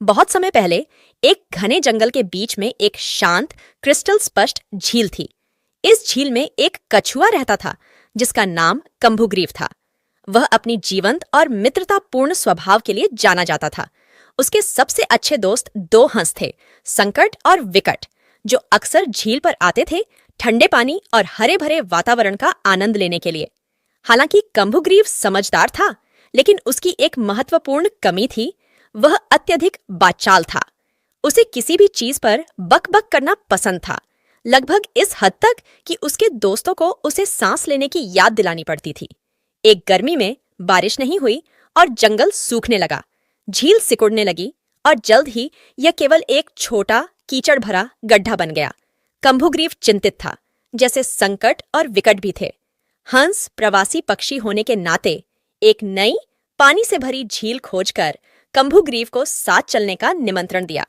बहुत समय पहले एक घने जंगल के बीच में एक शांत क्रिस्टल स्पष्ट झील थी। इस झील में एक कछुआ रहता था जिसका नाम कंभुग्रीव था। वह अपनी जीवंत और मित्रतापूर्ण स्वभाव के लिए जाना जाता था। उसके सबसे अच्छे दोस्त दो हंस थे, संकट और विकट, जो अक्सर झील पर आते थे ठंडे पानी और हरे भरे वातावरण का आनंद लेने के लिए। हालांकि कंभुग्रीव समझदार था, लेकिन उसकी एक महत्वपूर्ण कमी थी। वह अत्यधिक बाचाल था। उसे किसी भी चीज पर बक बक करना पसंद था, लगभग इस हद तक कि उसके दोस्तों को उसे सांस लेने की याद दिलानी पड़ती थी। एक गर्मी में बारिश नहीं हुई और जंगल सूखने लगा। झील सिकुड़ने लगी और जल्द ही यह केवल एक छोटा कीचड़ भरा गड्ढा बन गया। कंभुग्रीव चिंतित था, जैसे संकट और विकट भी थे। हंस प्रवासी पक्षी होने के नाते एक नई पानी से भरी झील खोजकर कंभुग्रीव को साथ चलने का निमंत्रण दिया।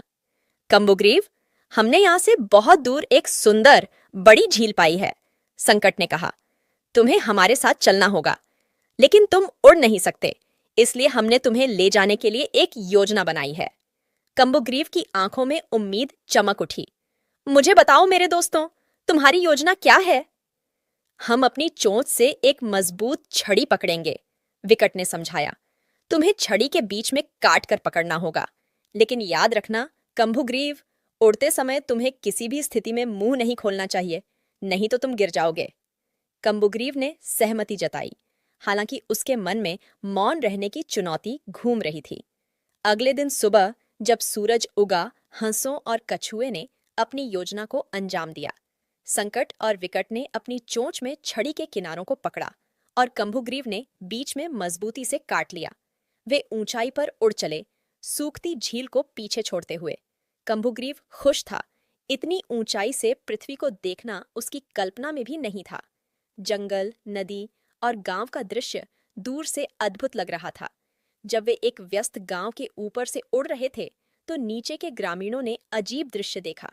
कंभुग्रीव, हमने यहाँ से बहुत दूर एक सुंदर बड़ी झील पाई है, संकट ने कहा। तुम्हें हमारे साथ चलना होगा, लेकिन तुम उड़ नहीं सकते, इसलिए हमने तुम्हें ले जाने के लिए एक योजना बनाई है। कंभुग्रीव की आंखों में उम्मीद चमक उठी। मुझे बताओ मेरे दोस्तों, तुम्हारी योजना क्या है? हम अपनी चोंच से एक मजबूत छड़ी पकड़ेंगे, विकट ने समझाया। तुम्हें छड़ी के बीच में काट कर पकड़ना होगा, लेकिन याद रखना कंभुग्रीव, उड़ते समय तुम्हें किसी भी स्थिति में मुंह नहीं खोलना चाहिए, नहीं तो तुम गिर जाओगे। कंभुग्रीव ने सहमति जताई, हालांकि उसके मन में मौन रहने की चुनौती घूम रही थी। अगले दिन सुबह जब सूरज उगा, हंसों और कछुए ने अपनी योजना को अंजाम दिया। संकट और विकट ने अपनी चोंच में छड़ी के किनारों को पकड़ा और कंभुग्रीव ने बीच में मजबूती से काट लिया। वे ऊंचाई पर उड़ चले, सूखती झील को पीछे छोड़ते हुए। कंभुग्रीव खुश था। इतनी ऊंचाई से पृथ्वी को देखना उसकी कल्पना में भी नहीं था। जंगल, नदी और गांव का दृश्य दूर से अद्भुत लग रहा था। जब वे एक व्यस्त गांव के ऊपर से उड़ रहे थे, तो नीचे के ग्रामीणों ने अजीब दृश्य देखा।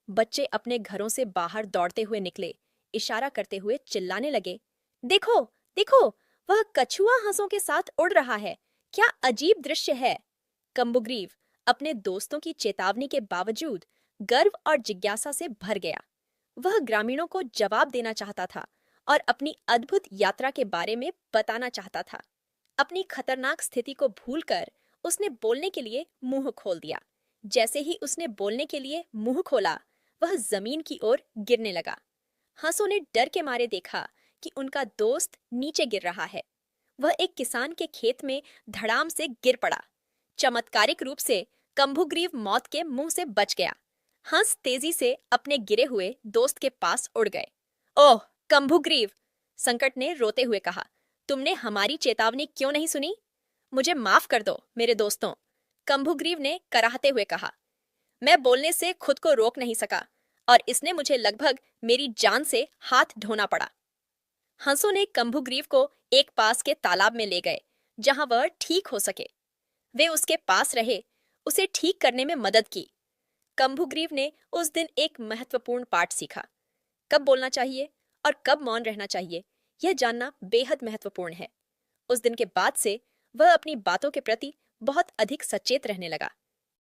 बच्चे अपने घरों से बाहर दौड़ते हुए निकले, इशारा करते हुए चिल्लाने लगे, देखो देखो, वह कछुआ हंसों के साथ उड़ रहा है, क्या अजीब दृश्य है। कंभुग्रीव अपने दोस्तों की चेतावनी के बावजूद गर्व और जिज्ञासा से भर गया। वह ग्रामीणों को जवाब देना चाहता था और अपनी अद्भुत यात्रा के बारे में बताना चाहता था। अपनी खतरनाक स्थिति को भूलकर उसने बोलने के लिए मुंह खोल दिया। जैसे ही उसने बोलने के लिए मुंह खोला, वह जमीन की ओर गिरने लगा। हंसों ने डर के मारे देखा कि उनका दोस्त नीचे गिर रहा है। वह एक किसान के खेत में धड़ाम से गिर पड़ा। चमत्कारिक रूप से कंभुग्रीव मौत के मुंह से बच गया। हंस तेजी से अपने गिरे हुए दोस्त के पास उड़ गए। ओह कंभुग्रीव, संकट ने रोते हुए कहा, तुमने हमारी चेतावनी क्यों नहीं सुनी? मुझे माफ कर दो मेरे दोस्तों, कंभुग्रीव ने कराहते हुए कहा। मैं बोलने से खुद को रोक नहीं सका और इसने मुझे लगभग मेरी जान से हाथ धोना पड़ा। हंसों ने कंभुग्रीव को एक पास के तालाब में ले गए, जहां वह ठीक हो सके। वे उसके पास रहे, उसे ठीक करने में मदद की। कंभुग्रीव ने उस दिन एक महत्वपूर्ण पाठ सीखा। कब बोलना चाहिए और कब मौन रहना चाहिए, यह जानना बेहद महत्वपूर्ण है। उस दिन के बाद से वह अपनी बातों के प्रति बहुत अधिक सचेत रहने लगा।